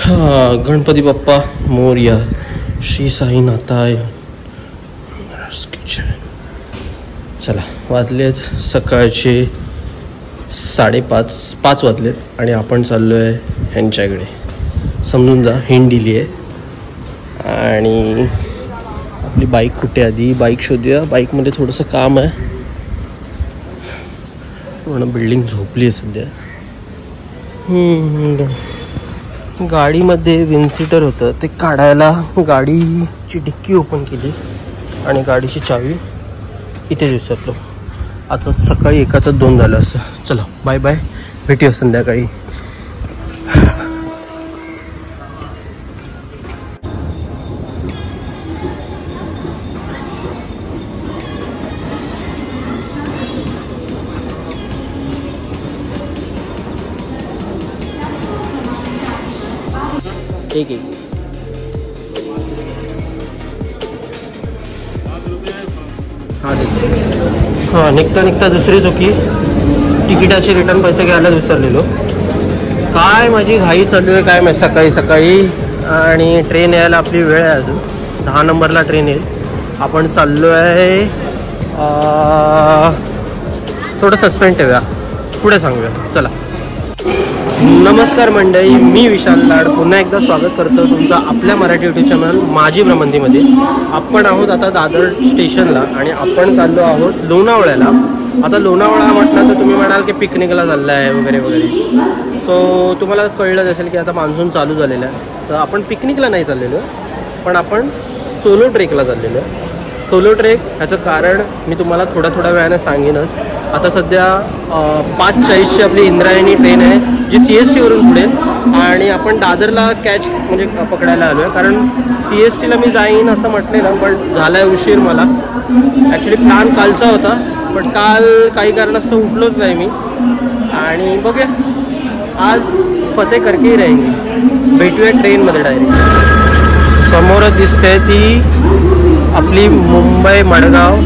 गणपती बाप्पा मोरया. श्री साईनाथाय. चला, वाजलेत सकाळचे 5:30 वाजलेत आणि आपण चाललो आहे ह्यांच्याकडे. समजून जा, हिंड दिली आहे. आणि आपली बाईक कुठे, आधी बाईक शोधूया. बाईकमध्ये थोडंसं काम आहे. पूर्ण बिल्डिंग झोपली आहे सध्या. गाडीमध्ये विनसीटर होतं, ते काढायला गाडीची डिक्की ओपन केली आणि गाडीची चावी इथेच विसरलो. आता सकाळी 1चं 2 झालं असं. चला, बाय बाय, भेटूया संध्याकाळी. एक हां, निघता दुसरी चुकी. तिकिटाचे रिटर्न पैसे घ्यायलाच विसरलेलो. काय माझी घाई चालू आहे काय माहिती सकाळी. आणि ट्रेन यायला आपली वेळ आहे अजून. 10 नंबरला ट्रेन येईल. आपण चाललो आहे. थोडं सस्पेंड ठेवूया, पुढे सांगूया. चला. नमस्कार मंडळी, मी विशाल लाड पुन्हा एकदा स्वागत करतो तुमचं आपल्या मराठी यूट्यूब चॅनल माझी भ्रमंतीमध्ये. आपण आहोत आता दादर स्टेशनला आणि आपण चाललो आहोत लोणावळ्याला. आता लोणावळा म्हटलं तर तुम्ही म्हणाल की पिकनिकला चाललं आहे वगैरे वगैरे. सो तुम्हाला कळलंच असेल की आता मान्सून चालू झालेलं आहे. तर आपण पिकनिकला नाही चाललेलो, पण आपण सोलो ट्रेकला चाललेलो आहे. सोलो ट्रेक ह्याचं कारण मी तुम्हाला थोड्या वेळाने सांगेनच. आता सध्या 5:40ची आपली इंद्रायणी ट्रेन आहे जी CST वरून पुढेल आणि आपण दादरला कॅच म्हणजे पकडायला आलो आहे. कारण CSTला मी जाईन असं म्हटलेलं, पण झाला आहे उशीर मला. ॲक्च्युली प्लॅन कालचा होता, पण काल काही कारणास्तव उठलोच नाही मी. आणि बघूया, आज फतेह करके राहींगे. भेटूया ट्रेनमध्ये डायरेक्ट. समोरच दिसते ती आपली मुंबई मडगाव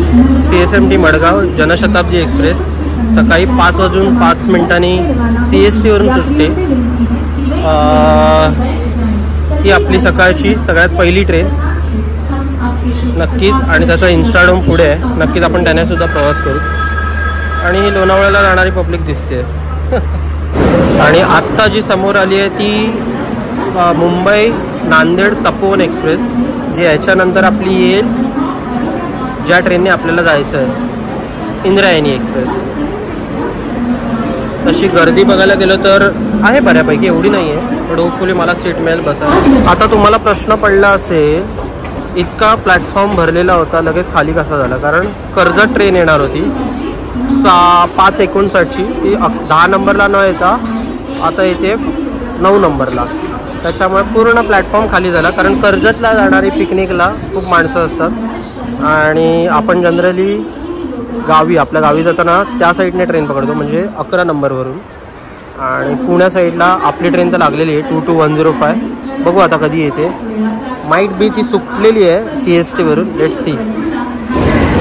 CSMT मडगाव जनशताब्दी एक्सप्रेस. सकाळी 5:05 CST वरून सुटते. ही आपली सकाळची सगळ्यात पहिली ट्रेन नक्कीच. आणि त्याचा इन्स्टाडोम पुढे आहे. नक्कीच आपण त्यानेसुद्धा प्रवास करू. आणि ही लोणावळ्याला जाणारी पब्लिक दिसते. आणि आत्ता जी समोर आली आहे ती मुंबई नांदेड तपोवन एक्सप्रेस, जी याच्यानंतर आपली येईल, ज्या ट्रेनने आपल्याला जायचं आहे, इंद्रायणी एक्सप्रेस. तशी गर्दी बघायला गेलो तर आहे बऱ्यापैकी, एवढी नाही आहे, पण होपफुली मला सीट मिळेल बसायला. आता तुम्हाला प्रश्न पडला असेल, इतका प्लॅटफॉर्म भरलेला होता, लगेच खाली कसा झाला? कारण कर्जत ट्रेन येणार होती 5:59ची. ती 10 नंबरला न येता आता येते 9 नंबरला. त्याच्यामुळे पूर्ण प्लॅटफॉर्म खाली झाला. कारण कर्जतला जाणारी पिकनिकला खूप माणसं असतात आणि आपण जनरली आपल्या गावी जाताना त्या साईडने ट्रेन पकडतो, म्हणजे 11 नंबरवरून. आणि पुण्या साईडला आपली ट्रेन तर लागलेली आहे 22105. बघू आता कधी येते. माईट बी ती सुटलेली आहे CST वरून. Let see.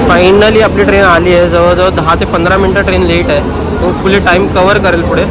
फायनली आपली ट्रेन आली आहे. जवळजवळ 10 ते 15 मिनटं ट्रेन लेट आहे. तो फुली टाईम कवर करेल पुढे.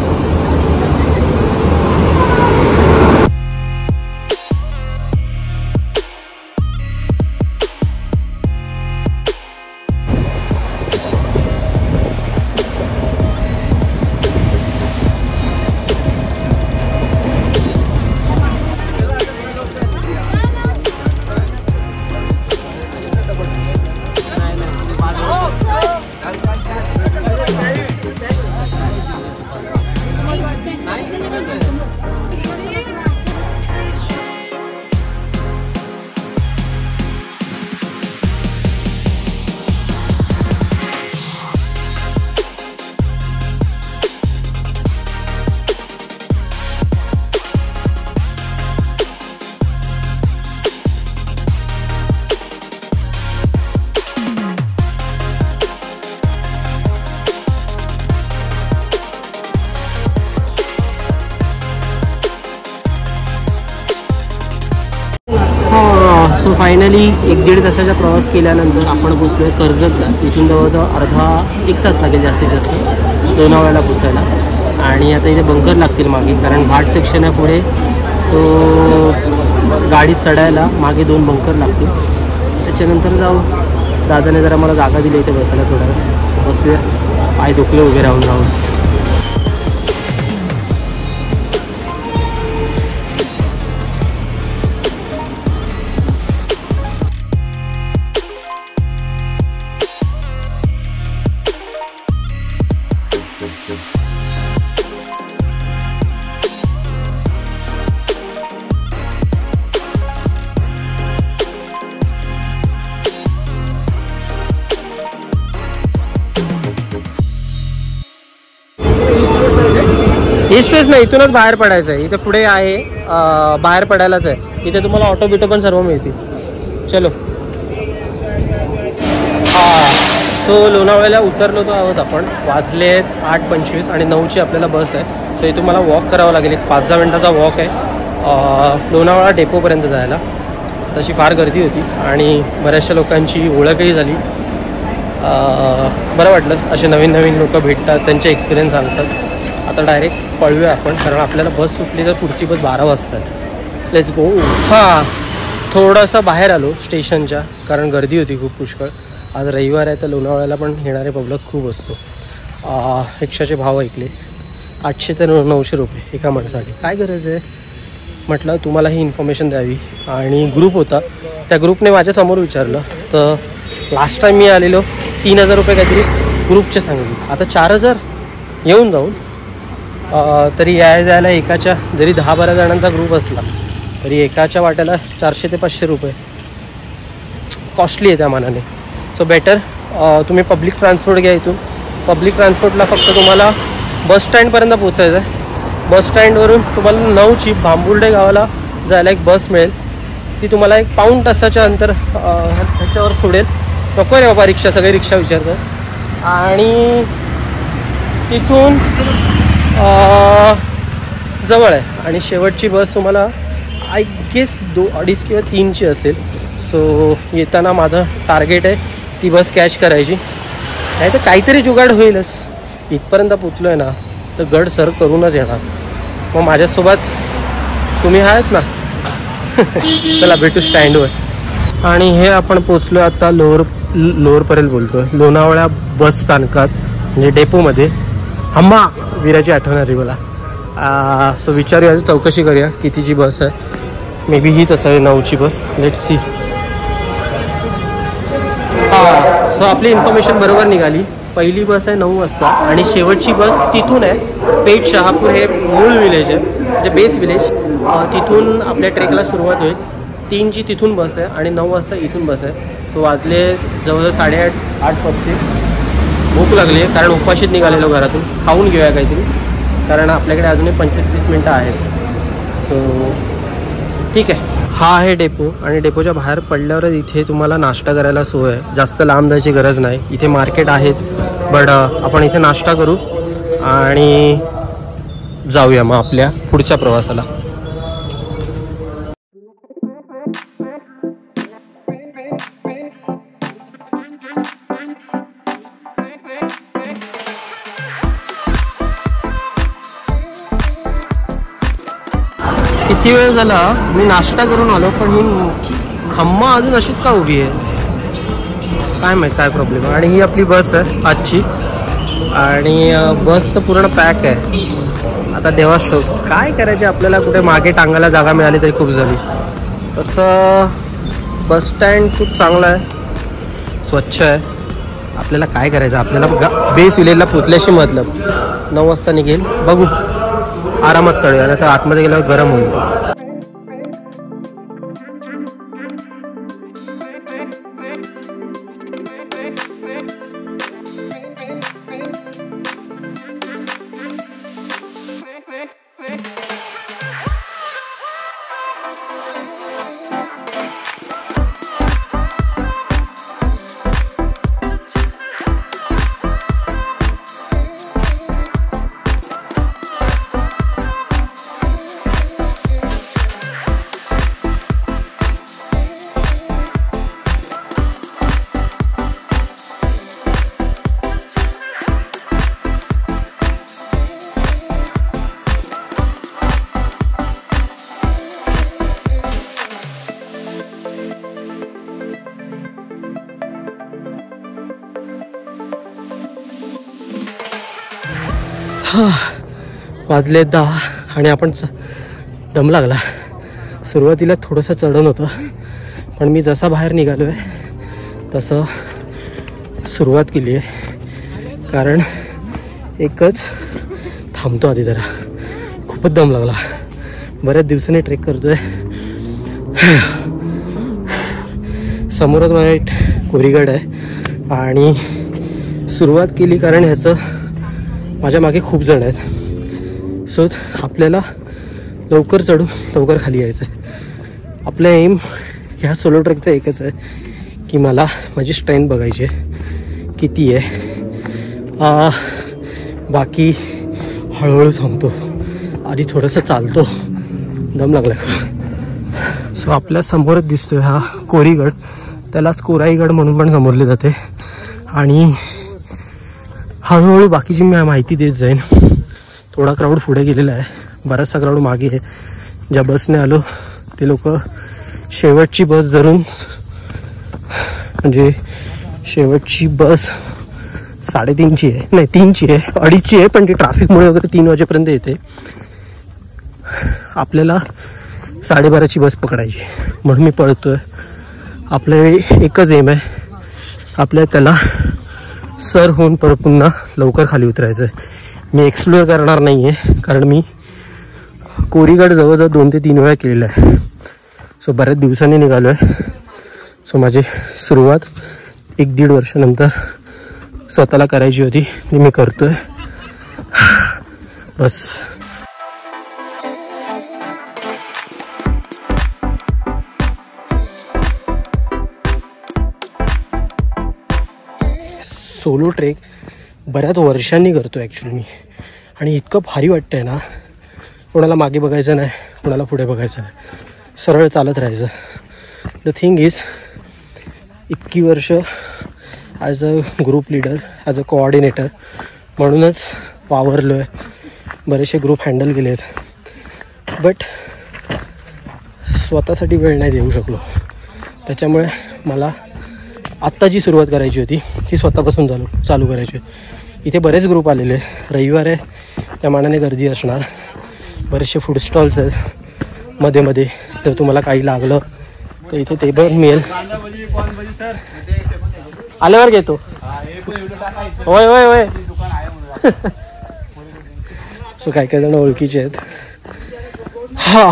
सो फायनली 1-1.5 तासाचा प्रवास केल्यानंतर आपण पोचलो आहे कर्जतला. इथून जवळजवळ 1 तास लागेल जास्तीत जास्त लोणावळ्याला पोचायला. आणि आता इथे बंकर लागतील मागे, कारण घाट सेक्शन आहे पुढे. सो गाडीत चढायला मागे 2 बंकर लागतील, त्याच्यानंतर जाऊ. दादाने जरा मला जागा दिली इथे बसायला, थोडा वेळ बसूया, पाय दुखले उभे राहून राहून. ही स्पेस नाही, इथूनच बाहेर पडायचं आहे. इथे पुढे आहे, बाहेर पडायलाच आहे. इथे तुम्हाला ऑटो बिटो पण सर्व मिळतील. चलो. सो लोणावळ्याला उतरलो आहोत आपण. वाजले 8:25 आणि 9ची आपल्याला बस आहे. सो इथून मला वॉक करावं लागेल, एक 5-10 मिनटाचा वॉक आहे लोणावळा डेपोपर्यंत जायला. तशी फार गर्दी होती आणि बऱ्याचशा लोकांची ओळखही झाली. बरं वाटलं, असे नवीन नवीन लोक भेटतात, त्यांचे एक्सपिरियन्स सांगतात. आता डायरेक्ट पळूया आपण, कारण आपल्याला बस सुटली तर पुढची बस 12 वाजता आहे. Let's go. हां, थोडंसं बाहेर आलो स्टेशनच्या, कारण गर्दी होती खूप पुष्कळ. आज रविवार आहे तर लोणावळ्याला पण येणारे पब्लिक खूप असतो. रिक्षाचे भाव ऐकले, 800 ते 900 रुपये एका माणसासाठी. काय गरज आहे म्हटलं तुम्हाला ही इन्फॉर्मेशन द्यावी. आणि ग्रुप होता, त्या ग्रुपने माझ्यासमोर विचारलं, तर लास्ट टाईम मी आलेलो 3000 रुपये काहीतरी ग्रुपचे सांगितले. आता 4000 येऊन जाऊन. तरी जायला एकाच्या, जरी 10-12 जणांचा ग्रुप असला तरी एकाच्या वाट्याला 400 ते 500 रुपये कॉस्टली आहे त्या मानाने. सो बेटर तुम्ही पब्लिक ट्रान्सपोर्ट घ्या. इथून पब्लिक ट्रान्सपोर्टला फक्त तुम्हाला बस स्टँडपर्यंत पोचायचं आहे. बस स्टँडवरून तुम्हाला 9ची भांबुर्डे गावाला जायला एक बस मिळेल. ती तुम्हाला एक पाऊण तासाच्या अंतर ह्याच्यावर सोडेल. नको रे बाबा रिक्षा, सगळे रिक्षा विचारतात. आणि तिथून जवळ आहे. आणि शेवटची बस तुम्हाला आय गेस 2-2.5 किंवा 3ची असेल. सो येताना माझं टार्गेट आहे ती बस कॅच करायची. नाही तर काहीतरी जुगाड होईलच. इथपर्यंत पोचलो आहे ना तर गड सर करूनच येणार. मग माझ्यासोबत तुम्ही आहात ना. चला भेटू स्टँडवर. आणि हे आपण पोचलो आता लोअरपर्यंत बोलतो आहे, लोणावळा बस स्थानकात, म्हणजे डेपोमध्ये. हम्मा वीराची आठवण आली मला. सो विचारूया, चौकशी करूया कितीची बस आहे. मे बी हीच असावी 9ची बस. Let's see. सो आपली इन्फॉर्मेशन बरोबर निघाली. पहिली बस आहे 9 वाजता आणि शेवटची बस तिथून आहे. पेठ शहापूर हे मूळ विलेज आहे, म्हणजे बेस विलेज. तिथून आपल्या ट्रेकला सुरुवात होईल. 3ची तिथून बस आहे आणि 9 वाजता इथून बस आहे. सो वाजले जवळजवळ 8:30-8:35. भूक लागली आहे, कारण उपाशीत निघालेलो घरातून. खाऊन घेऊया काहीतरी, कारण आपल्याकडे अजूनही 25-30 मिनटं आहेत. सो ठीक आहे. हा आहे डेपो आणि डेपोच्या बाहेर पडल्यावरच इथे तुम्हाला नाश्ता करायला सोय आहे. जास्त लांब जायची गरज नाही. इथे मार्केट आहेच, बट आपण इथे नाश्ता करू आणि जाऊया मग आपल्या पुढच्या प्रवासाला. किती वेळ झाला मी नाश्ता करून आलो, पण ही खम्मा अजून अशीच का उभी आहे काय माहिती, काय प्रॉब्लेम आहे. आणि ही आपली बस आहे आजची. आणि बस तर पूर्ण पॅक आहे. आता देवाच ठाऊक काय करायचे आपल्याला. कुठे मागे टांगायला जागा मिळाली तरी खूप झाली. तसं बस स्टँड खूप चांगलं आहे, स्वच्छ आहे. आपल्याला काय करायचं, आपल्याला बेस विलेजला पोचल्याशी मतलब. 9 वाजता निघेल, बघू आरामात चढूया, नाही तर आतमध्ये गेल्यावर गरम होईल. वाजले 10 आणि आपण दम लागला. सुरुवातीला थोडंसं चढण होतं, पण मी जसा बाहेर निघालो आहे तसं सुरुवात केली आहे. कारण एकच थांबतो आधी जरा, खूपच दम लागला. बऱ्याच दिवसांनी ट्रेक करतो आहे. समोरच माझा एक कोरीगड आहे आणि सुरुवात केली कारण ह्याचं माझ्या मागे खूप जण आहेत. सो आपल्याला लवकर चढून लवकर खाली यायचं आहे. आपलं एम ह्या सोलो ट्रेकचं एकच आहे की मला माझी स्ट्रेंथ बघायची आहे किती आहे. बाकी हळूहळू थांबतो, आधी थोडंसं चालतो, दम लागला. सो आपल्या समोरच दिसतोय हा कोरीगड, त्यालाच कोराईगड म्हणून पण संबोधले जाते. आणि हळूहळू बाकीची मी माहिती देत जाईन. थोडा क्राऊड पुढे गेलेला आहे, बराचसा क्राऊड मागे आहे. ज्या बसने आलो ते लोक शेवटची बस धरून, म्हणजे शेवटची बस 3:30ची आहे, नाही 3ची आहे, 2:30ची आहे, पण ती ट्रॅफिकमुळे वगैरे 3 वाजेपर्यंत येते. आपल्याला 12:30ची बस पकडायची म्हणून मी पळतोय. आपलं एकच एम आहे, आपल्या त्याला सर होऊन पुन्हा लवकर खाली उतरायचं आहे. मी एक्सप्लोअर करणार नाही आहे कारण मी कोरीगड जवळजवळ 2 ते 3 वेळा केलेला आहे. सो बऱ्याच दिवसांनी निघालो आहे. सो माझी सुरुवात 1-1.5 वर्षानंतर स्वतःला करायची होती, ती मी करतोय. बस सोलो ट्रेक बऱ्याच वर्षांनी करतो ॲक्च्युली मी, आणि इतकं भारी वाटतं आहे ना. कोणाला मागे बघायचं नाही, कोणाला पुढे बघायचं नाही, सरळ चालत राहायचं. द थिंग इज, इतकी वर्ष as a group leader, as a coordinator म्हणूनच वावरलो आहे, बरेचसे ग्रुप हँडल केले आहेत, बट स्वतःसाठी वेळ नाही देऊ शकलो. त्याच्यामुळे मला आत्ता जी सुरुवात करायची होती ती स्वतःपासून चालू करायची. इथे बरेच ग्रुप आलेले, रविवार आहे त्या मानाने गर्दी असणार. बरेचसे फूड स्टॉल्स आहेत मध्ये मध्ये, जर तुम्हाला काही लागलं तर इथे ते पण मिळेल. आल्यावर घेतो. होय होय होय. सो काही जण ओळखीचे आहेत. हा,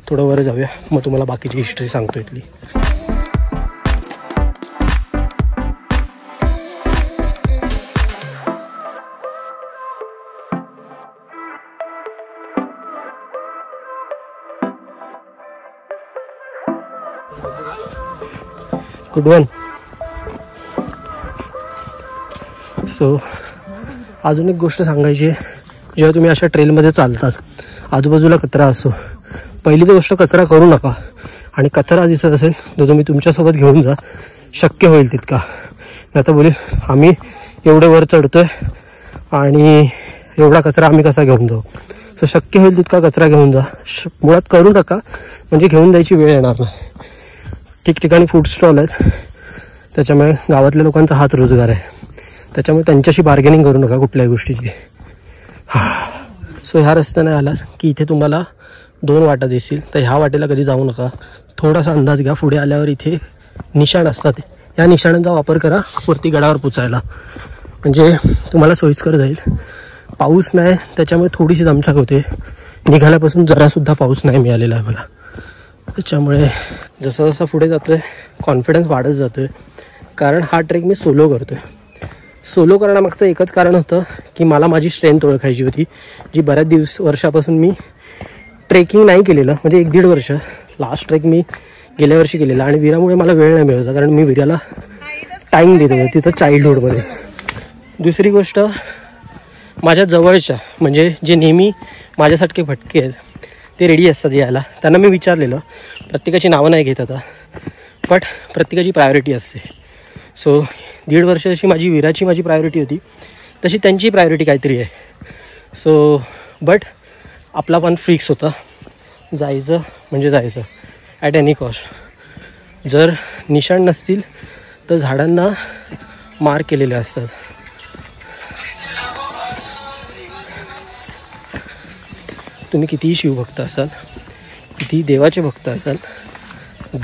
थोडं वर जाऊया, मग तुम्हाला बाकीची हिस्ट्री सांगतो इथली. Good one. सो अजून एक गोष्ट सांगायची आहे. जेव्हा तुम्ही अशा ट्रेलमध्ये चालतात, आजूबाजूला कचरा असतो, पहिली तर गोष्ट कचरा करू नका. आणि कचरा दिसत असेल तर तुम्ही तुमच्यासोबत घेऊन जा, शक्य होईल तितका. नाही तर बोलेल आम्ही एवढे वर चढतोय आणि एवढा कचरा आम्ही कसा घेऊन जाऊ. सो शक्य होईल तितका कचरा घेऊन जा. मुळात करू नका, म्हणजे घेऊन जायची वेळ येणार नाही. ठिकठिकाणी फूड स्टॉल आहेत, त्याच्यामुळे गावातल्या लोकांचा हाच रोजगार आहे, त्याच्यामुळे त्यांच्याशी बार्गेनिंग करू नका कुठल्याही गोष्टीची. सो ह्या रस्त्याने आला की इथे तुम्हाला 2 वाटा दिसतील, तर ह्या वाटेला कधी जाऊ नका. थोडासा अंदाज घ्या. पुढे आल्यावर इथे निशाण असतात, या निशाणांचा वापर करा वरती गडावर पोचायला, म्हणजे तुम्हाला सोयीस्कर जाईल. पाऊस नाही त्याच्यामुळे थोडीशी दमछाक होते. निघाल्यापासून जरासुद्धा पाऊस नाही मिळालेला आहे मला, त्याच्यामुळे जसं जसं पुढे जातो आहे कॉन्फिडन्स वाढत जातो आहे. कारण हा ट्रेक मी सोलो करतो आहे. सोलो करण्यामागचं एकच कारण होतं की मला माझी स्ट्रेंथ ओळखायची होती, जी बऱ्याच वर्षापासून मी ट्रेकिंग नाही केलेलं, म्हणजे 1-1.5 वर्ष. लास्ट ट्रेक मी गेल्या वर्षी केलेला, आणि विरामुळे मला वेळ नाही मिळायचा, कारण मी विराला टाईम देत होतो तिथं चाइल्डहुडमध्ये. दुसरी गोष्ट, माझ्या जवळच्या म्हणजे जे नेहमी माझ्यासारखे भटके आहेत ते रेडी असतात यायला. त्यांना मी विचारलेलं, प्रत्येकाची नावं नाही घेत आता, बट प्रत्येकाची प्रायोरिटी असते. सो 1.5 वर्ष अशी माझी प्रायोरिटी होती, तशी त्यांची प्रायोरिटी काहीतरी आहे. सो बट आपला पण फिक्स होता, जायचं म्हणजे जायचं ॲट एनी कॉस्ट. जर निशाण नसतील तर झाडांना मार्क केलेले असतात. तुम्ही कितीही शिवभक्त असाल, कितीही देवाचे भक्त असाल,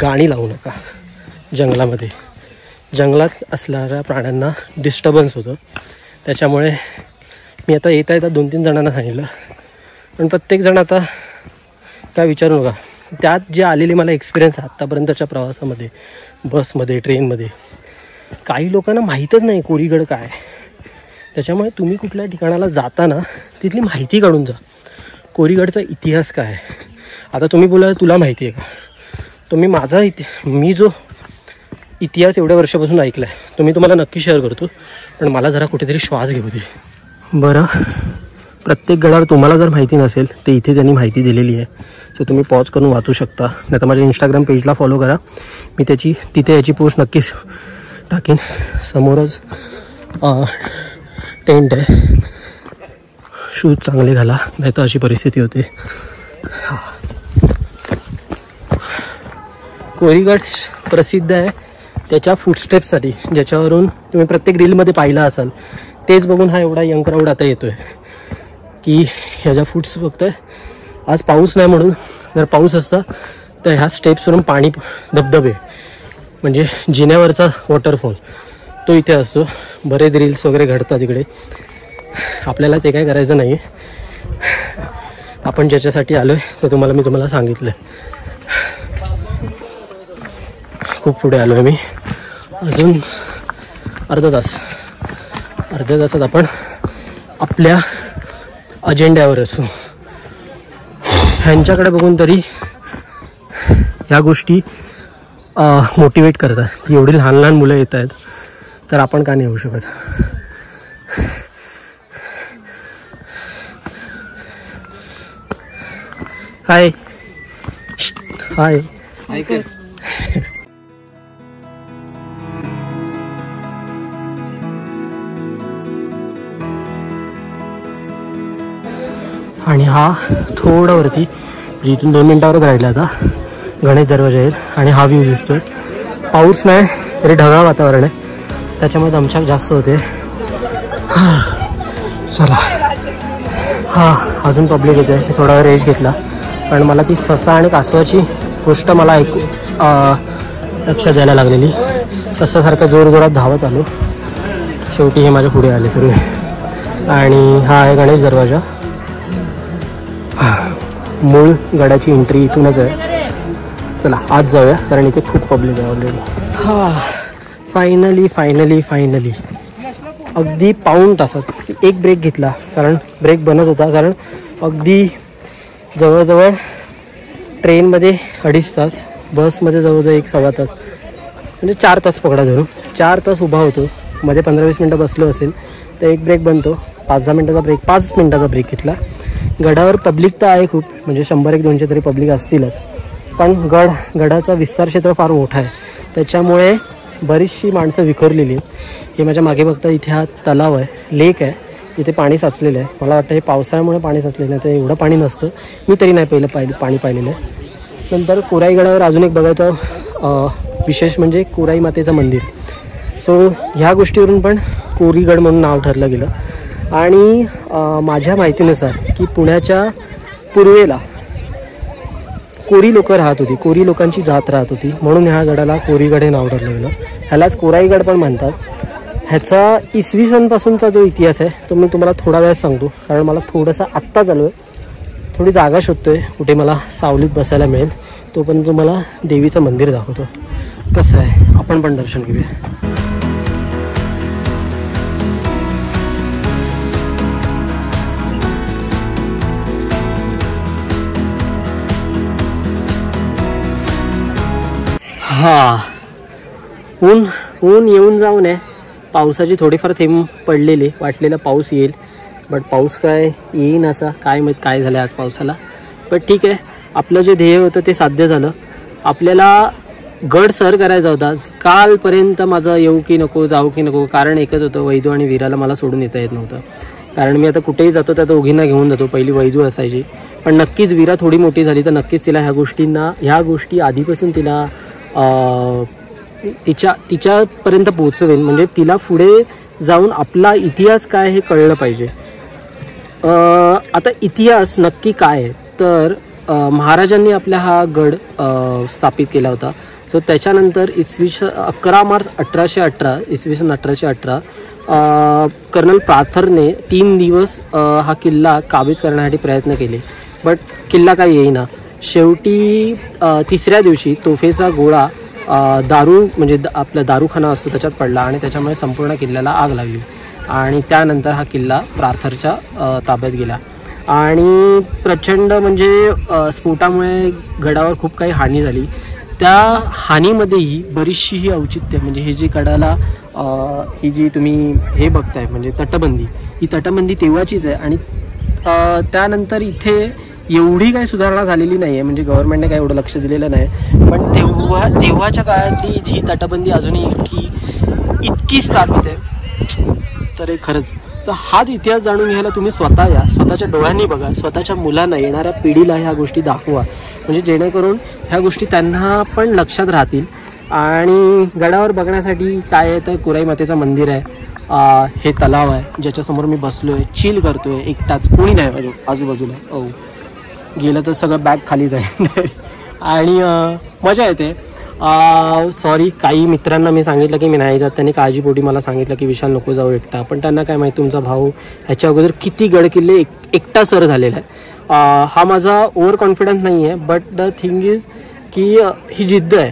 गाणी लावू नका जंगलामध्ये. जंगलात असणाऱ्या प्राण्यांना डिस्टर्बन्स होतं. त्याच्यामुळे मी आता येता 2-3 जणांना सांगितलं, पण प्रत्येकजण आता काय विचारू नका. त्यात जे आलेले मला एक्सपिरियन्स आत्तापर्यंतच्या प्रवासामध्ये, बसमध्ये, ट्रेनमध्ये, काही लोकांना माहीतच नाही कोरीगड काय. त्याच्यामुळे तुम्ही कुठल्या ठिकाणाला जाताना तिथली माहिती काढून जा. कोरीगडचा इतिहास काय आहे. आता तुम्ही बोला तुला माहिती आहे का, तर मी जो इतिहास एवढ्या वर्षापासून ऐकला आहे तो मी तुम्हाला नक्की शेअर करतो. पण मला जरा कुठेतरी श्वास घेऊ दे. बरं, प्रत्येक गडावर तुम्हाला जर माहिती नसेल ते इथे त्यांनी माहिती दिलेली आहे. सो तुम्ही पॉज करून वाचू शकता. नाही तर माझ्या इंस्टाग्राम पेजला फॉलो करा. मी तिथे याची पोस्ट नक्कीच टाकीन. समोरच टेंट आहे. शूज चांगले घाला, नाही तर अशी परिस्थिती होते. कोरीगड प्रसिद्ध आहे त्याच्या फुटस्टेप्ससाठी, ज्याच्यावरून तुम्ही प्रत्येक रीलमध्ये पाहिला असाल. तेच बघून हा एवढा यंग क्राऊड आता येतो आहे की ह्याच्या फूट्स बघतोय. आज पाऊस नाही म्हणून, जर पाऊस असता तर ह्या स्टेप्सवरून पाणी, धबधबे म्हणजे जिन्यावरचा वॉटरफॉल तो इथे असतो. बरेच रील्स वगैरे घडतात इकडे. आपल्याला ते काय करायचं नाही. आपण ज्याच्यासाठी आलो आहे ते मी तुम्हाला सांगितलं. खूप पुढे आलो आहे मी. अजून अर्धा तासात आपण आपल्या अजेंड्यावर असू. ह्यांच्याकडे बघून तरी ह्या गोष्टी मोटिवेट करतात की एवढी लहान लहान मुलं येत आहेत तर आपण का नाही येऊ शकत. हाय हाय हाय. आणि हा थोडा वरती, इथून 2 मिनिटावरच राहिला आता गणेश दरवाजा येईल. आणि हा व्ह्यू दिसतोय. पाऊस नाही तरी ढगाळ वातावरण आहे, त्याच्यामुळे दमछाक जास्त होते. चला, अजून पब्लिक येते. थोडा वेळ रेस्ट घेतला कारण मला ती ससा आणि कासवाची गोष्ट मला लक्षात द्यायला लागलेली. ससासारखं जोरजोरात धावत आलो. शेवटी हे माझ्या पुढे आले सगळे. आणि हा आहे गणेश दरवाजा. मूळ गडाची एंट्री इथूनच आहे. चला आज जाऊया कारण इथे खूप पब्लिक आहे ऑलरेडी. फायनली अगदी पाऊण तासात एक ब्रेक घेतला, कारण ब्रेक बनत होता. कारण अगदी जवळजवळ ट्रेनमध्ये 2.5 तास, बसमध्ये जवळजवळ 1-1.25 तास, म्हणजे 4 तास पकडा धरून. 4 तास उभा होतो. मध्ये 15-20 मिनटं बसलो असेल तर एक ब्रेक बनतो. 5-10 मिनटाचा ब्रेक, 5 मिनटाचा ब्रेक घेतला. गडावर पब्लिक तर आहे खूप, म्हणजे 100-200 तरी पब्लिक असतीलच. पण गडाचा विस्तार क्षेत्र फार मोठा आहे, त्याच्यामुळे बरीचशी माणसं विखरलेली आहेत. हे माझ्या मागे बघता इथे हा तलाव आहे, लेक आहे, इथे पाणी साचलेलं आहे. मला वाटतं हे पावसाळ्यामुळे पाणी साचलेलं आहे, तर एवढं पाणी नसतं. मी तरी नाही पाणी पाहिलेलं आहे. नंतर कोराई गडावर अजून एक बघायचं विशेष म्हणजे कोराई मातेचं मंदिर. सो ह्या गोष्टीवरून पण कोरीगड म्हणून नाव ठरलं गेलं. आणि माझ्या माहितीनुसार की पुण्याच्या पूर्वेला कोरी लोक राहत होती, कोरी लोकांची जात राहत होती, म्हणून ह्या गडाला कोरीगड हे नाव ठरलं गेलं. ह्यालाच कोराईगड पण म्हणतात. ह्याचा इसवी सनपासूनचा जो इतिहास आहे तो मी तुम्हाला थोडा वेळ सांगतो, कारण मला थोडंसं आत्ता चालू आहे. थोडी जागा शोधतोय कुठे मला सावलीत बसायला मिळेल. तोपर्यंत तुम्हाला देवीचं मंदिर दाखवतो कसं आहे. आपण पण दर्शन घेऊया. ऊन येऊन जाऊन आहे. पावसाची थोडीफार थेंब पडलेली, वाटलेलं पाऊस येईल, बट पाऊस काय येईन असा. काय माहीत काय झालं आज पावसाला. पण ठीक आहे, आपलं जे ध्येय होतं ते साध्य झालं. आपल्याला गड सर करायचा होता. कालपर्यंत माझं येऊ की नको, जाऊ की नको, कारण एकच होतं, वैदू आणि वीराला मला सोडून येता येत नव्हतं. कारण मी आता कुठेही जातो त्या दोघींना घेऊन जातो. पहिली वैदू असायची, पण नक्कीच वीरा थोडी मोठी झाली तर नक्कीच तिला ह्या गोष्टी आधीपासून तिला तिच्यापर्यंत पोहोचवेन. म्हणजे तिला पुढे जाऊन आपला इतिहास काय हे कळलं पाहिजे. आता इतिहास नक्की काय आहे तर महाराजांनी आपला हा गड स्थापित केला होता. सो त्याच्यानंतर 11 मार्च 1818 इसवी सन 1818 कर्नल प्रार्थरने 3 दिवस हा किल्ला काबीज करण्यासाठी प्रयत्न केले, बट किल्ला काही येईना. शेवटी तिसऱ्या दिवशी तोफेचा गोळा दारू म्हणजे आपला दारूखाना असतो त्याच्यात पडला आणि त्याच्यामुळे संपूर्ण किल्ल्याला आग लागली आणि त्यानंतर हा किल्ला प्रार्थरच्या ताब्यात गेला. आणि प्रचंड म्हणजे स्फोटामुळे गडावर खूप काही हानी झाली. त्या हानीमध्येही बरीचशी ही औचित्य म्हणजे हे जी गडाला ही जी तुम्ही हे बघताय म्हणजे तटबंदी, ही तटबंदी तेव्हाचीच आहे आणि त्यानंतर इथे एवढी काही सुधारणा झालेली नाही आहे, म्हणजे गव्हर्नमेंटने काही एवढं लक्ष दिलेलं नाही. पण तेव्हाच्या काळातली जी तटबंदी अजूनही इतकी स्थापित आहे तर हे खरंच. तर हाच इतिहास जाणून घ्यायला तुम्ही स्वतः या, स्वतःच्या डोळ्यांनी बघा, स्वतःच्या मुलांना येणाऱ्या पिढीला ह्या गोष्टी दाखवा, म्हणजे जेणेकरून ह्या गोष्टी त्यांना पण लक्षात राहतील. आणि गडावर बघण्यासाठी काय आहे तर कुराई मातेचं मंदिर आहे, हे तलाव आहे ज्याच्यासमोर मी बसलो आहे, चिल करतो आहे एकटाच, कोणी नाही आजूबाजूला. गेलं तर सगळं बॅग खाली जाईल आणि मजा येते. सॉरी, काही मित्रांना मी सांगितलं की मी नाही जात, त्यांनी काळजीपोटी मला सांगितलं की विशाल नको जाऊ एकटा, पण त्यांना काय माहिती तुमचा भाऊ ह्याच्या अगोदर किती गड किल्ले एकटा सर झालेला आहे. हा माझा ओव्हर कॉन्फिडन्स नाही आहे, बट द थिंग इज की ही जिद्द आहे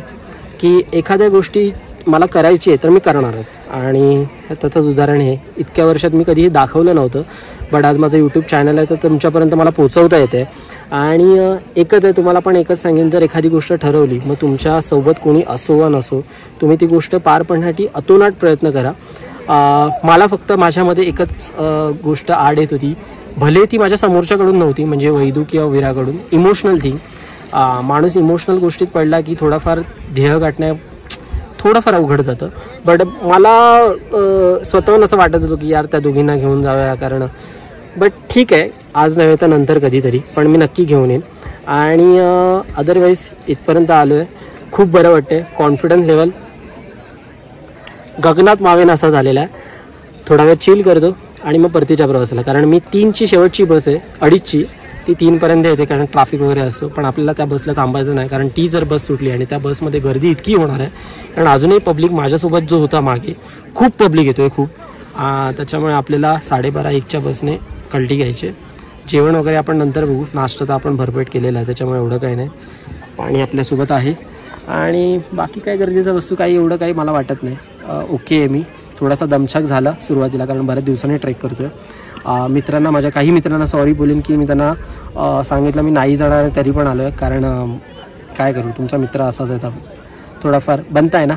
की एखाद्या गोष्टी मला करायची आहे तर मी करणारच. आणि त्याचंच उदाहरण हे इतक्या वर्षात मी कधीही दाखवलं नव्हतं, बट आज माझं यूट्यूब चॅनल आहे तर तुमच्यापर्यंत मला पोचवता येते. आणि एकच आहे, तुम्हाला पण एकच सांगेन, जर एखादी गोष्ट ठरवली मग तुमच्यासोबत कोणी असो वा नसो तुम्ही ती गोष्ट पार पाडण्यासाठी अतोनाट प्रयत्न करा. मला फक्त माझ्यामध्ये एकच गोष्ट आड येत होती, भले ती माझ्या समोरच्याकडून नव्हती म्हणजे वैदू किंवा वीराकडून, इमोशनल थिंग. माणूस इमोशनल गोष्टीत पडला की थोडाफार ध्येय गाठण्या थोडंफार अवघड जातं. बट मला स्वतःहून असं वाटत होतं की यार त्या दोघींना घेऊन जाऊया, कारण बट ठीक आहे, आज नव्हे तर नंतर कधीतरी, पण मी नक्की घेऊन येईन. आणि अदरवाईज इथपर्यंत आलो आहे, खूप बरं वाटते. कॉन्फिडन्स लेवल गगनात मावेन असा झालेला आहे. थोडा वेळ चिल करतो आणि मग परतीच्या प्रवासाला, कारण मी 3ची शेवटची बस आहे, 2:30ची, ती 3पर्यंत येते कारण ट्रॅफिक वगैरे असतो. पण आपल्याला त्या बसला थांबायचं नाही, कारण ती जर बस सुटली आणि त्या बसमध्ये गर्दी इतकी होणार आहे, कारण अजूनही पब्लिक माझ्यासोबत जो होता मागे खूप पब्लिक येतो आहे खूप, त्याच्यामुळे आपल्याला 12:30-1च्या बसने कल्टी घ्यायचे. जेवण वगैरे आपण नंतर बघू, नाश्ता तर आपण भरपेट केलेला आहे त्याच्यामुळे एवढं काही नाही. पाणी आपल्यासोबत आहे आणि बाकी काय गरजेचं वस्तू काही एवढं काही मला वाटत नाही. ओके आहे मी. थोडासा दमछाक झाला सुरुवातीला कारण बऱ्याच दिवसांनी ट्रेक करतो आहे. मित्रांना, माझ्या काही मित्रांना सॉरी बोलेन की मी त्यांना सांगितलं मी नाही जाणार तरी पण आलो आहे, कारण काय करू, तुमचा मित्र असाच आहे, थोडाफार बनता आहे ना.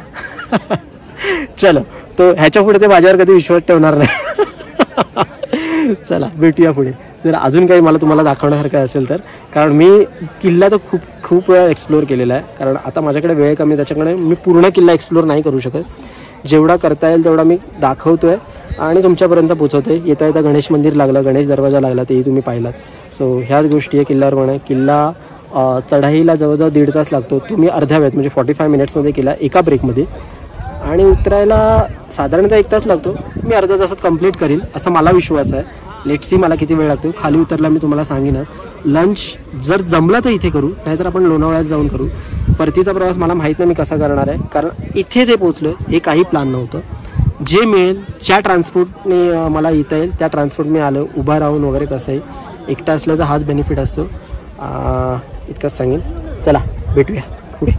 चलो, तो ह्याच्या पुढे ते माझ्यावर कधी विश्वास ठेवणार नाही. चला भेटूया पुढे. जर अजून काही मला तुम्हाला दाखवण्यासारखं असेल तर, कारण मी किल्ला तर खूप वेळा एक्सप्लोअर केलेला आहे, कारण आता माझ्याकडे वेळ कमी, त्याच्याकडे मी पूर्ण किल्ला एक्सप्लोअर नाही करू शकत. जेवढा करता येईल तेवढा मी दाखवतो आहे आणि तुमच्यापर्यंत पोचवतो आहे. येता येता गणेश मंदिर लागलं, गणेश दरवाजा लागला, तेही तुम्ही पाहिलात. सो ह्याच गोष्टी आहे किल्ल्यावर म्हणा. किल्ला चढाईला जवळजवळ 1.5 तास लागतो, तुम्ही अर्ध्या वेळात म्हणजे 45 मिनिट्समध्ये केला एका ब्रेकमध्ये, आणि उतरायला साधारणतः 1 तास लागतो. मी अर्ध्या तासात कंप्लीट करील असं मला विश्वास आहे. लेट्स सी मला किती वेळ लागतो. खाली उतरला मी तुम्हाला सांगेनच. लंच जर जमलं तर इथे करू, नाहीतर आपण लोणावळ्यात जाऊन करू. परतीचा प्रवास मला माहीत नाही मी कसा करणार आहे, कारण इथे जे पोचलो हे काही प्लॅन नव्हतं. जे मिळेल, ज्या ट्रान्सपोर्टने मला येता येईल त्या ट्रान्सपोर्ट मी आलं, उभा राहून वगैरे कसंही. एकटा असल्याचा हाच बेनिफिट असतो. इतकंच सांगेन. चला भेटूया पुढे.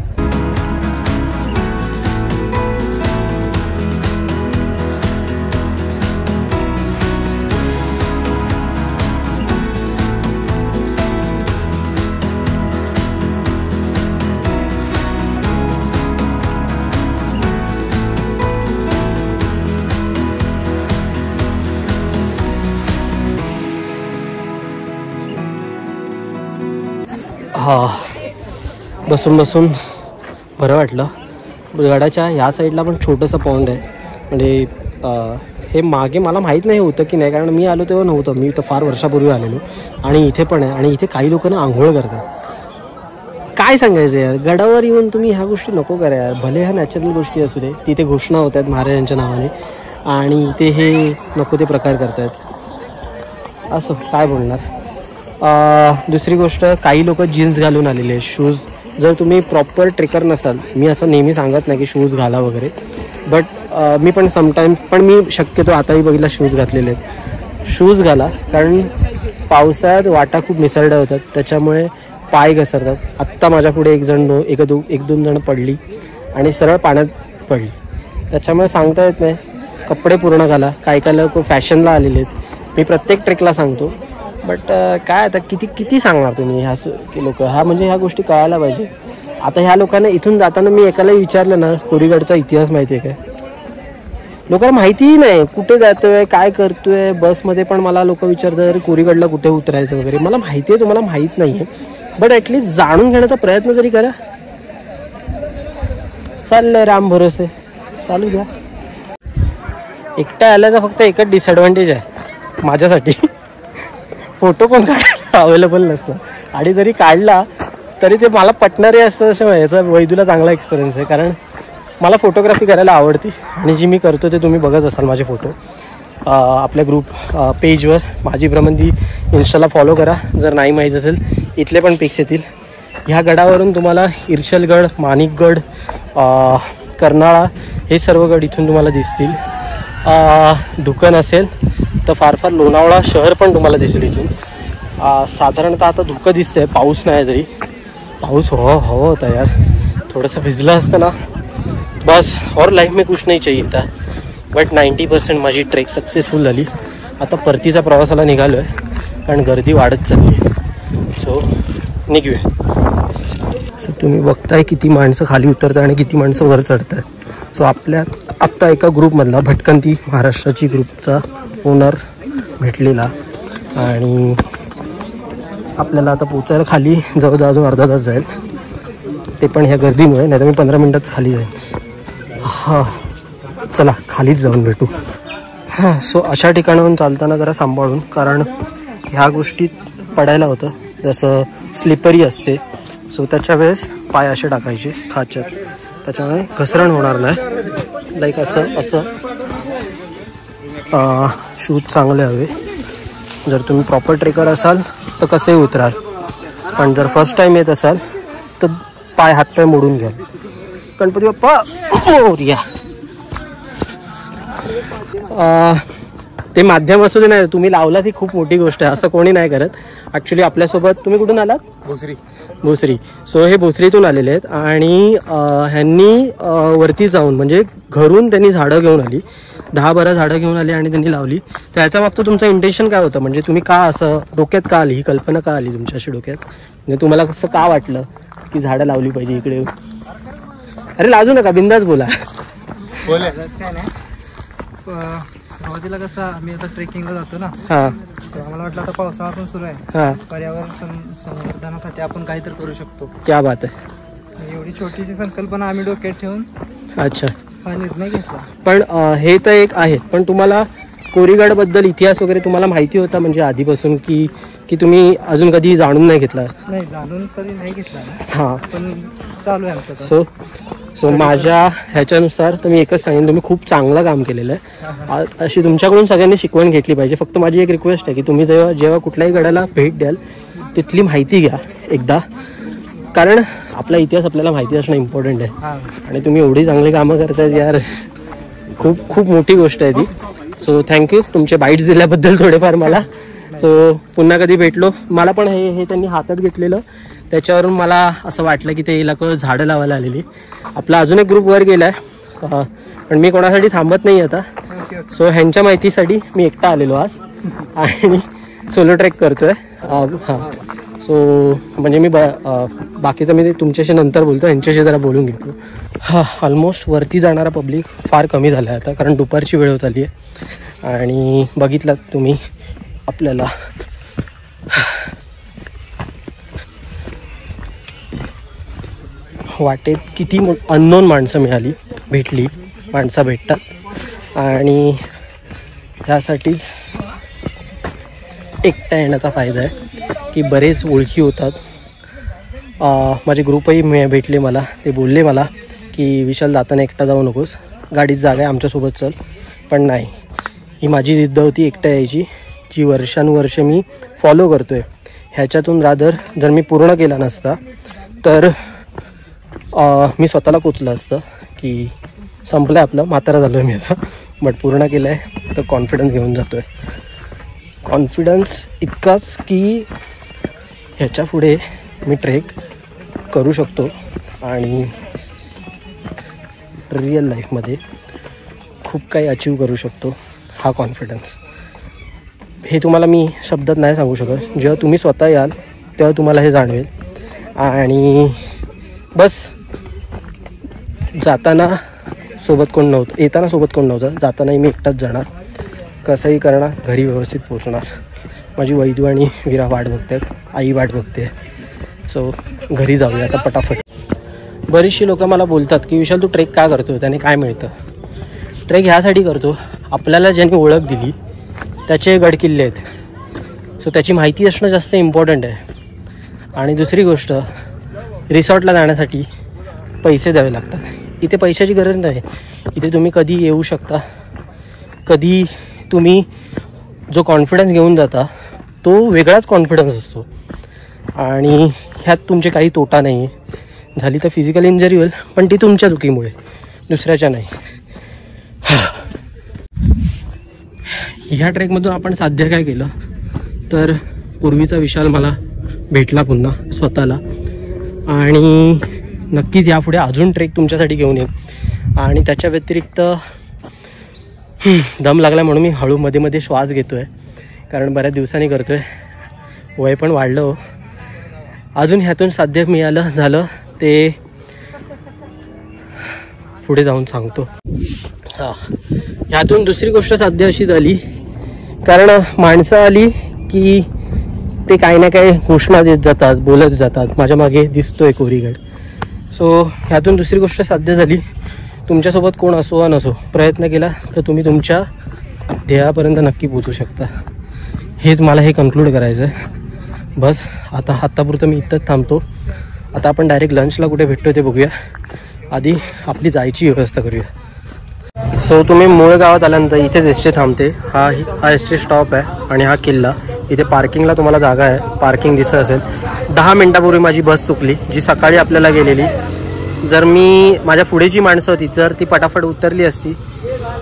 बसून बरं वाटलं. गडाच्या ह्या साईडला पण छोटंसं पॉन्ड आहे, म्हणजे हे मागे मला माहीत नाही होतं की नाही, कारण मी आलो तेव्हा नव्हतं. मी तर फार वर्षापूर्वी आलेलो. आणि इथे पण आहे, आणि इथे काही लोकांना आंघोळ करतात. काय सांगायचं यार, गडावर येऊन तुम्ही ह्या गोष्टी नको करा यार. भले ह्या नॅचरल गोष्टी असू दे, तिथे घोषणा होत आहेत महाराजांच्या नावाने, आणि ते हे नको ते प्रकार करत आहेत. असो, काय बोलणार. दुसरी गोष्ट, काही लोक जीन्स घालून आलेले आहेत, शूज. जर तुम्ही प्रॉपर ट्रेकर नसाल, मी असं नेहमी सांगत नाही की शूज घाला वगैरे, बट मी पण समटाईम्स, पण मी शक्यतो आताही बघितला शूज घातलेले आहेत. शूज घाला, कारण पावसाळ्यात वाटा खूप मिसरड्या होतात, त्याच्यामुळे पाय घसरतात. आत्ता माझ्या पुढे एक दोन जण पडली आणि सरळ पाण्यात पडली. त्याच्यामुळे सांगता येत नाही, कपडे पूर्ण घाला. काही लोक फॅशनला आलेले आहेत, मी प्रत्येक ट्रेकला सांगतो. बट काय आता किती सांगणार तुम्ही ह्या की लोक, म्हणजे ह्या गोष्टी कळायला पाहिजे. आता ह्या लोकांना इथून जाताना मी एकालाही विचारलं ना, कोरीगडचा इतिहास माहिती आहे काय, लोकांना माहितीही नाही. कुठे जातोय, काय करतोय. बसमध्ये पण मला लोक विचारतात कोरीगडला कुठे उतरायचं वगैरे. मला माहिती आहे, तुम्हाला माहीत नाही आहे, बट ॲटलिस्ट जाणून घेण्याचा प्रयत्न तरी करा. चाललंय राम भरोसे, चालू द्या. एकटा आल्याचा फक्त एकच डिसएडव्हान्टेज आहे माझ्यासाठी, फोटो पण काढायला अवेलेबल नसतं. आणि जरी काढला तरी ते मला पटणारे असतं. असं याचा वैदूला चांगला एक्सपिरियन्स आहे, कारण मला फोटोग्राफी करायला आवडते आणि जी मी करतो ते तुम्ही बघत असाल माझे फोटो आपल्या ग्रुप पेजवर. माझी भ्रमंती इन्स्टाला फॉलो करा. जर नाही माहीत असेल, इथले पण पिक्स येतील. ह्या गडावरून तुम्हाला इर्शलगड, माणिकगड, कर्नाळा हे सर्व गड इथून तुम्हाला दिसतील. धुकन असेल तर फार फार लोणावळा शहर पण तुम्हाला दिसेल इथून. साधारणतः आता धुकं दिसतंय, पाऊस नाही तरी. पाऊस हवा होता यार, थोडंसं भिजलं असतं ना बस. और लाईफ में कुछ नाही चाहिए था. बट 90% माझी ट्रेक सक्सेसफुल झाली. आता परतीचा प्रवासाला निघालो आहे, कारण गर्दी वाढत चालली आहे. सो निघूया. सो तुम्ही बघताय किती माणसं खाली उतरतात आणि किती माणसं वर चढतात. सो आपल्यात आत्ता एका ग्रुपमधला भटकंती महाराष्ट्राची ग्रुपचा ओनर भेटलेला, आणि आपल्याला आता पोचायला खाली जवळजवळ अजून अर्धा तास जाईल. ते पण ह्या गर्दीमुळे, नाही तर मी 15 मिनटात खाली जाईल. हां चला खालीच जाऊन भेटू. हां, सो अशा ठिकाणाहून चालताना जरा सांभाळून, कारण ह्या गोष्टीत पडायला होतं, जसं स्लिपरी असते. सो त्याच्या वेळेस पाय असे टाकायचे खाच्यात, त्याच्यामुळे घसरण होणार नाही. लाईक असं शूज चांगले हवे. जर तुम्ही प्रॉपर ट्रेकर असाल तर कसेही उतराल, पण जर फर्स्ट टाईम येत असाल तर पाय हातपाय मोडून घ्या. गणपती बाप्पा मोरया. ते माध्यम असू दे, नाही तुम्ही लावलात ही खूप मोठी गोष्ट आहे. असं कोणी नाही करत. ॲक्च्युली आपल्यासोबत, तुम्ही कुठून आलात? भोसरी. सो हे भोसरीतून आलेले आहेत, आणि ह्यांनी वरती जाऊन, म्हणजे घरून त्यांनी झाडं घेऊन आली, 10-12 झाडं घेऊन आली आणि त्यांनी लावली. त्याच्या मागचं तुमचं इंटेन्शन काय होतं, म्हणजे तुम्ही का असं डोक्यात का आली, ही कल्पना का आली तुमच्या अशी डोक्यात, म्हणजे तुम्हाला कसं का वाटलं की झाडं लावली पाहिजे इकडे? अरे लाजू नका, बिंदास बोला. काय नाही, सुरुवातीला कसं आम्ही आता ट्रेकिंगला जातो ना, हां, आम्हाला वाटलं आता पावसाळा पण सुरू आहे, हां, पर्यावरण संवर्धनासाठी आपण काहीतरी करू शकतो. क्या बात आहे. एवढी छोटीशी संकल्पना आम्ही डोक्यात ठेवून अच्छा हा निर्णय घेतला. पण हे तर एक आहे, पण तुम्हाला कोरीगडबद्दल इतिहास वगैरे तुम्हाला माहिती होता म्हणजे आधीपासून, की तुम्ही अजून कधी जाणून नाही घेतला? नाही, जाणून कधी नाही घेतला. हां, पण चालू आहे आमचं. सो माझ्या ह्याच्यानुसार तर मी एकच सांगेन, तुम्ही खूप चांगलं काम केलेलं आहे. अशी तुमच्याकडून सगळ्यांनी शिकवण घेतली पाहिजे. फक्त माझी एक रिक्वेस्ट आहे की तुम्ही जेव्हा कुठल्याही गडाला भेट द्याल तिथली माहिती घ्या एकदा, कारण आपला इतिहास आपल्याला माहिती असणं इम्पॉर्टंट आहे. आणि तुम्ही एवढी चांगली कामं करतायत यार, खूप खूप मोठी गोष्ट आहे ती. सो थँक्यू तुमचे बाईट्स दिल्याबद्दल थोडेफार मला. सो पुन्हा कधी भेटलो, मला पण हे त्यांनी हातात घेतलेलं, त्याच्यावरून मला असं वाटलं की ते लोक झाडं लावायला आलेली. आपला अजून एक ग्रुप वर गेला आहे, पण मी कोणासाठी थांबत नाही आता. सो ह्यांच्या माहितीसाठी मी एकटा आलेलो आज आणि सोलो ट्रेक करतोय. हां, सो म्हणजे मी बाकीचं मी तुमच्याशी नंतर बोलतो, ह्यांच्याशी जरा बोलून घेतो. हां, ऑलमोस्ट वरती जाणारा पब्लिक फार कमी झाला आहे आता, कारण दुपारची वेळ होत आली आहे. आणि बघितलात तुम्ही आपल्याला वाटेत किती अननोन माणसं भेटली. माणसं भेटतात आणि ह्यासाठीच एकटा येण्याचा फायदा आहे की बरेच ओळखी होतात. माझे ग्रुपही भेटले मला, ते बोलले मला की विशाल जाताना एकटा जाऊ नकोस, गाडीत जागा आहे आमच्यासोबत चल. पण नाही, ही माझी जिद्द होती एकटा यायची, जी वर्षानुवर्ष मी फॉलो करतो आहे. ह्याच्यातून रादर जर मी पूर्ण केला नसता तर मी स्वतःला कोचलं असतं की संपलं आपलं, म्हातारा झालो आहे मी आता. बट पूर्ण केलं आहे तर कॉन्फिडन्स घेऊन जातो आहे. कॉन्फिडन्स इतकाच की ह्याच्या पुढे मी ट्रेक करू शकतो आणि रिअल लाईफमध्ये खूप काही अचीव करू शकतो. हा कॉन्फिडन्स हे तुम्हाला मी शब्दात नाही सांगू शकत. जेव्हा तुम्ही स्वतः याल तेव्हा तुम्हाला हे जाणवेल. आणि बस जाताना सोबत कोण नव्हतं, येताना सोबत कोण नव्हतं, जातानाही मी एकटाच जाणार. कसंही करणार, घरी व्यवस्थित पोचणार. माझी वैदू आणि वीरा वाट बघतात, आई वाट बघते. सो घरी जाऊया आता पटापट. बरीचशी लोकं मला बोलतात की विशाल तू ट्रेक का करतो, त्याने काय मिळतं. ट्रेक ह्यासाठी करतो, आपल्याला ज्यांनी ओळख दिली त्याचे गडकिल्ले आहेत. सो त्याची माहिती असणं जास्त इम्पॉर्टंट आहे. आणि दुसरी गोष्ट, रिसॉर्टला जाण्यासाठी पैसे द्यावे लागतात. इथे पैशाची गरज नाही. इथे तुम्ही कधी येऊ शकता, कधी तुम्ही जो कॉन्फिडन्स घेऊन जाता तो वेगळाच कॉन्फिडन्स असतो. आणि ह्यात तुमचे काही तोटा नाही आहे. झाली तर फिजिकल इंजरी होईल, पण ती तुमच्या चुकीमुळे, दुसऱ्याच्या नाही. ह्या ट्रेकमधून आपण साध्य काय केलं तर पूर्वीचा विशाल मला भेटला पुन्हा स्वतःला. आणि नक्कीच यापुढे अजून ट्रेक तुमच्यासाठी घेऊन येईल. आणि त्याच्या व्यतिरिक्त दम लागला म्हणून मी हळू मध्ये मध्ये श्वास घेतो आहे, कारण बऱ्याच दिवसांनी करतो आहे. वय पण वाढलं हो. अजून ह्यातून साध्य मिळालं झालं ते पुढे जाऊन सांगतो. हां, ह्यातून दुसरी गोष्ट साध्य अशी झाली, कारण माणसं आली की ते काही ना काही घोषणा देत जातात, बोलत जातात. माझ्या मागे दिसतोय कोरीगड. सो ह्यातून दुसरी गोष्ट साध्य झाली, तुमच्यासोबत कोण असो वा नसो, प्रयत्न केला तर तुम्ही तुमच्या ध्येयापर्यंत नक्की पोचू शकता. हेच मला हे कन्क्लूड करायचं आहे. बस आत्तापुरतं मी इथंच थांबतो. आता आपण डायरेक्ट लंचला कुठे भेटतो ते बघूया. आधी आपली जायची व्यवस्था करूया. सो तुम्ही मूळ गावात आल्यानंतर इथेच एस टी थांबते. हा एस टी स्टॉप आहे आणि हा किल्ला. इथे पार्किंगला तुम्हाला जागा आहे, पार्किंग दिसत असेल. 10 मिनटापूर्वी माझी बस चुकली, जी सकाळी आपल्याला गेलेली. जर मी माझ्या पुढेची माणसं होती जर ती पटापट उतरली असती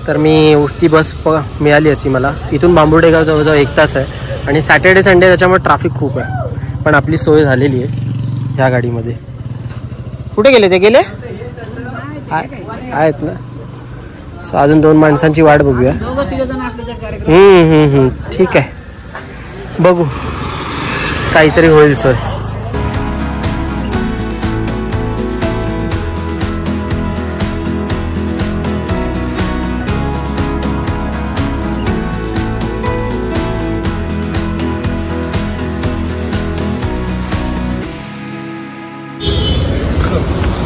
तर मी ती बस मिळाली असती मला. इथून बांबुडेगाव जवळजवळ 1 तास आहे. आणि सॅटर्डे संडे त्याच्यामुळे ट्रॅफिक खूप आहे. पण आपली सोय झालेली आहे ह्या गाडीमध्ये. कुठे गेले ते? गेले आहेत ना. सो अजून 2 माणसांची वाट बघूया. ठीक आहे, बघू काहीतरी होईल सर.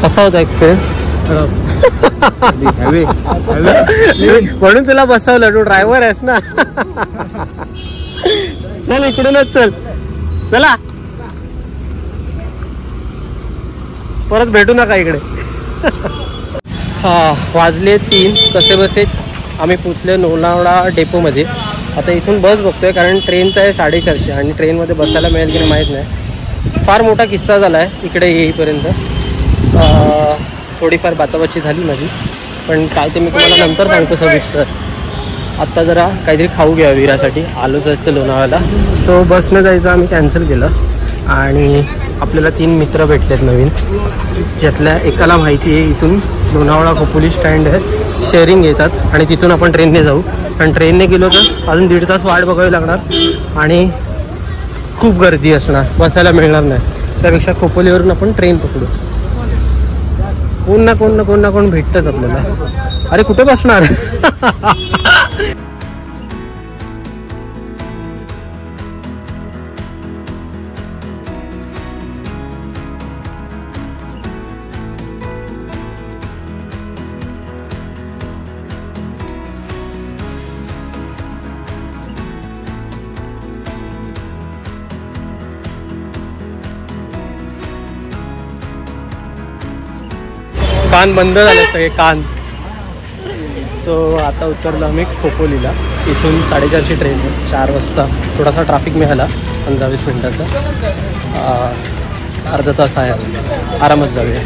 कसा होता एक्सपिरियन्स? म्हणून तुला बसवलं, तू ड्रायव्हर आहेस ना. चल इकडूनच चल. चला परत भेटू नका इकडे. हा, वाजले 3. कसे बसे आम्ही पोचले लोणावळा डेपोमध्ये. आता इथून बस बघतोय, कारण ट्रेनचं आहे 450 आणि ट्रेनमध्ये बसायला मिळेल की नाही माहीत नाही. फार मोठा किस्सा झाला आहे इकडे येईपर्यंत. थोडीफार बाचाबाची झाली माझी, पण काय ते मी तुम्हाला नंतर सांगतो सविस्तर. आत्ता जरा काहीतरी खाऊ घ्या वीरासाठी, आलोच असतं लोणावळ्याला. सो बसनं जायचं आम्ही कॅन्सल केलं. आणि आपल्याला 3 मित्र भेटलेत नवीन, ज्यातल्या एकाला माहिती आहे इथून लोणावळा खोपोली स्टँड आहे, शेअरिंग येतात आणि तिथून आपण ट्रेनने जाऊ. पण ट्रेनने गेलो तर अजून 1.5 तास वाट बघावी लागणार आणि खूप गर्दी असणार, बसायला मिळणार नाही. त्यापेक्षा खोपोलीवरून आपण ट्रेन पकडू. कोण ना कोण भेटतच आपल्याला. अरे कुठे बसणार? कान बंद झाले सगळे कान. सो आता उतरलो आम्ही खोपोलीला. इथून 4:30ची ट्रेन आहे, 4 वाजता. थोडासा ट्रॅफिक मिळाला, 15-20 मिनटाचा. अर्धा तास आहे, आरामात जाऊया.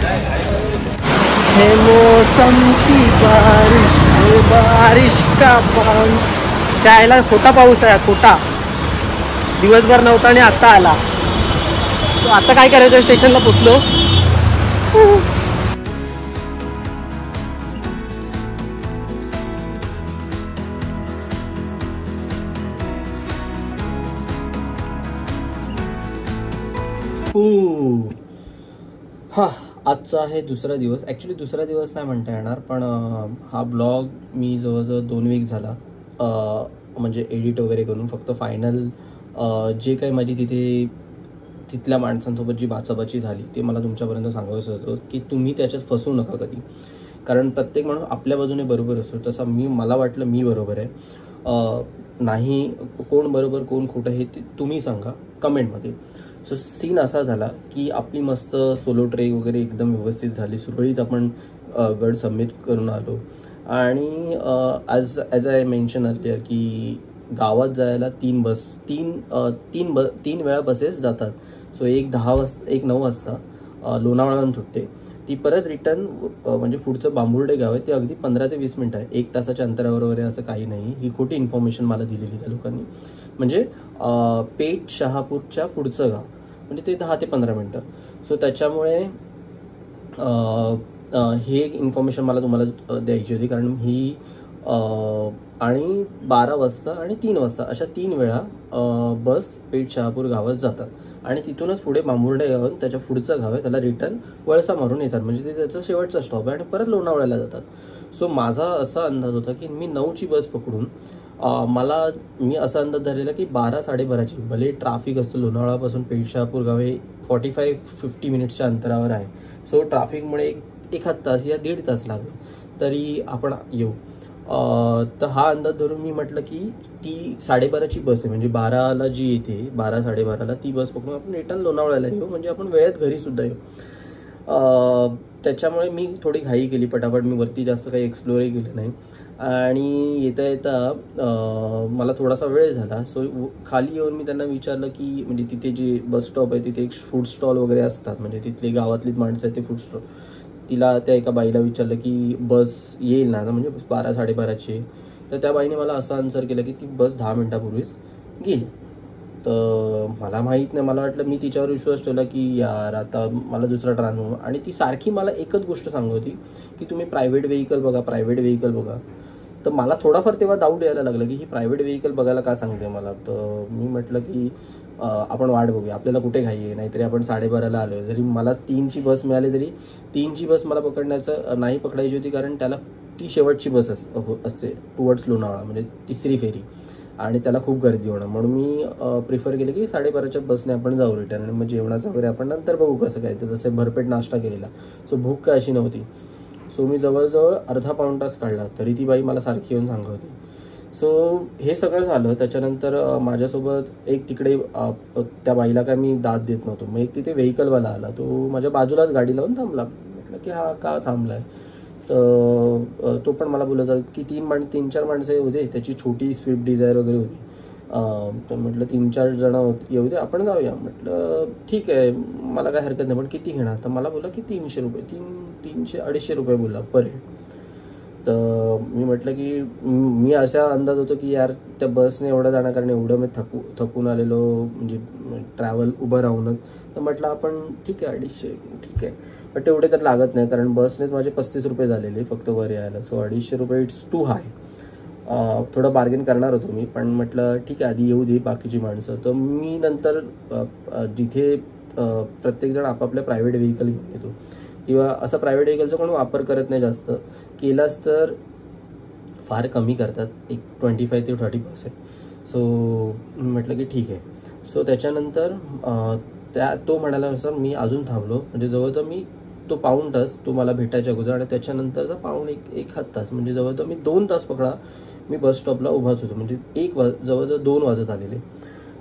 हे मौसम की बारिश, हे बारिश का पाऊस. त्याला खोटा पाऊस आहे, खोटा. दिवसभर नव्हता आणि आता आला. आता काय करायचं, स्टेशनला पोचलो. हा आजचा आहे दुसरा दिवस. ॲक्च्युली दुसरा दिवस नाही म्हणता येणार, पण हा ब्लॉग मी जवळजवळ 2 वीक झाला म्हणजे एडिट वगैरे करून. फक्त फायनल जे काही माझी तिथल्या माणसांसोबत जी बाचाबाची झाली ते मला तुमच्यापर्यंत सांगायचं होतं की तुम्ही त्याच्यात फसू नका कधी. कारण प्रत्येक माणूस आपल्या बाजूने बरोबर असतो, तसं मला वाटलं मी बरोबर आहे. नाही, कोण बरोबर कोण खोटं हे तुम्ही सांगा कमेंटमध्ये. सो सीन असा झाला की आपली मस्त सोलो ट्रेक वगैरे एकदम व्यवस्थित झाली, सुरळीत आपण गड सबमिट करून आलो. आणि ॲज आय मेन्शन अर्लियर की गावात जायला 3 वेळा बसेस जातात. सो एक 10 वाजता, एक 9 वाजता लोणावळ्याहून सुटते. ती परत रिटर्न म्हणजे पुढचं बांबुर्डे गाव आहे ते अगदी 15 ते 20 मिनटं आहे. 1 तासाच्या अंतरावर वगैरे असं काही नाही. ही खोटी इन्फॉर्मेशन मला दिलेली त्या लोकांनी. म्हणजे पेठ शहापूरच्या पुढचं गाव म्हणजे ते 10 ते 15 मिनटं. सो त्याच्यामुळे हे एक इन्फॉर्मेशन मला तुम्हाला द्यायची होती. कारण ही आणि 12 वाजता आणि 3 वाजता अशा 3 वेळा बस पेठ शहापूर गावात जातात. आणि तिथूनच पुढे बांबुर्डे गावात त्याच्या पुढचं गाव आहे, त्याला रिटर्न वळसा मारून येतात. म्हणजे ते त्याचं शेवटचा स्टॉप आहे आणि परत लोणावळ्याला जातात. सो माझा असा अंदाज होता की मी 9ची बस पकडून मी असा अंदाज धरलेला की 12-12:30ची, भले ट्रॅफिक असतं लोणावळ्यापासून पेठ शहापूर गाव हे 45-50 मिनिट्सच्या अंतरावर आहे. सो ट्रॅफिकमुळे 1 तास या 1.5 तास लागला तरी आपण येऊ. तर हा अंदाज धरून मी म्हटलं की ती 12:30ची बस आहे, म्हणजे 12ला जी येते 12-12:30ला ती बस पकडून आपण रिटर्न लोणावळ्याला येऊ, म्हणजे आपण वेळेत घरीसुद्धा येऊ. त्याच्यामुळे मी थोडी घाई केली पटापट. मी वरती जास्त काही एक्सप्लोरही केलं नाही आणि येता येता मला थोडासा वेळ झाला. सो खाली येऊन मी त्यांना विचारलं की म्हणजे तिथे जे बस स्टॉप आहे तिथे एक फूड स्टॉल वगैरे असतात, म्हणजे तिथली गावातलीच माणसं आहेत ते फूड स्टॉल. तिला त्या एका बाईला विचारलं की बस येईल ना, म्हणजे 12-12:30ची. तर त्या बाईने मला असं आन्सर केलं की ती बस 10 मिनटापूर्वीच गेली. तर मला माहीत नाही, मला वाटलं, मी तिच्यावर विश्वास ठेवला की यार आता मला दुसरा ट्रान्सफॉर्म. आणि ती सारखी मला एकच गोष्ट सांगत होती की तुम्ही प्रायव्हेट व्हेकल बघा. तर मला थोडाफार तेव्हा डाऊट यायला लागलं की ही प्रायव्हेट व्हेकल बघायला का सांगते मला. तर मी म्हटलं की आपण वाट बघूया, आपल्याला कुठे घाई आहे. नाहीतरी आपण 12:30ला आलो आहे. जरी मला 3ची बस मिळाली तरी 3ची बस मला नाही पकडायची होती, कारण त्याला ती शेवटची बस असते टुवर्ड्स लोणावळा, म्हणजे 3री फेरी, आणि त्याला खूप गर्दी होणार. म्हणून मी प्रिफर केलं की 12:30च्या बसने आपण जाऊ रिटर्न. आणि मग जेवणाचं वगैरे आपण नंतर बघू कसं काय. तर जसे भरपेट नाश्ता केलेला, सो भूक काय अशी नव्हती. सो मी जवळजवळ अर्धा-पाऊण तास काढला तरी ती बाई मला सारखी येऊन सांगत होती. सो हे सगळं झालं. त्याच्यानंतर माझ्यासोबत एक तिकडे त्या बाईला काय मी दाद देत नव्हतो, मग एक तिथे व्हेकलवाला आला. तो माझ्या बाजूलाच गाडी लावून थांबला. म्हटलं की हा का थांबला आहे. तर तो पण मला बोलत होता की 3-4 माणसं होते, त्याची छोटी स्विफ्ट डिझायर वगैरे होती. तर म्हटलं 3-4 जण येऊ दे, आपण जाऊया. म्हटलं ठीक आहे, मला काय हरकत नाही, पण किती घेणार. तर मला बोला की 300 रुपये, 300-250 रुपये बोलला पर हेड. तर मी म्हटलं की मी असा अंदाज होतो की यार त्या बसने एवढं जाणार, कारण एवढं मी थकून आलेलो, म्हणजे ट्रॅव्हल उभं राहूनच. तर म्हटलं आपण ठीक आहे 250 ठीक आहे. पण तेवढे तर लागत नाही, कारण बसनेच माझे 35 रुपये झालेले फक्त वर यायला. सो 250 रुपये इट्स टू हाय. थोडं बार्गेन करणार होतो मी, पण म्हटलं ठीक आहे आधी येऊ दे बाकीची माणसं. तर मी नंतर जिथे प्रत्येकजण आपापल्या प्रायव्हेट व्हेकल घेऊन येतो, किंवा असं प्रायव्हेट व्हेकलचा कोण वापर करत नाही जास्त, केलाच तर फार कमी करतात, एक 25 ते 30%. सो म्हटलं की ठीक आहे. सो त्याच्यानंतर तो म्हणाल्यानुसार मी अजून थांबलो, म्हणजे जवळजवळ मी तो पाऊण तास तो मला भेटायच्या अगोदर, आणि त्याच्यानंतरचा पाऊण एक तास, म्हणजे जवळजवळ मी 2 तास पकडा मी बस स्टॉपला उभाच होतो. म्हणजे जवळजवळ 2 वाजत आलेले.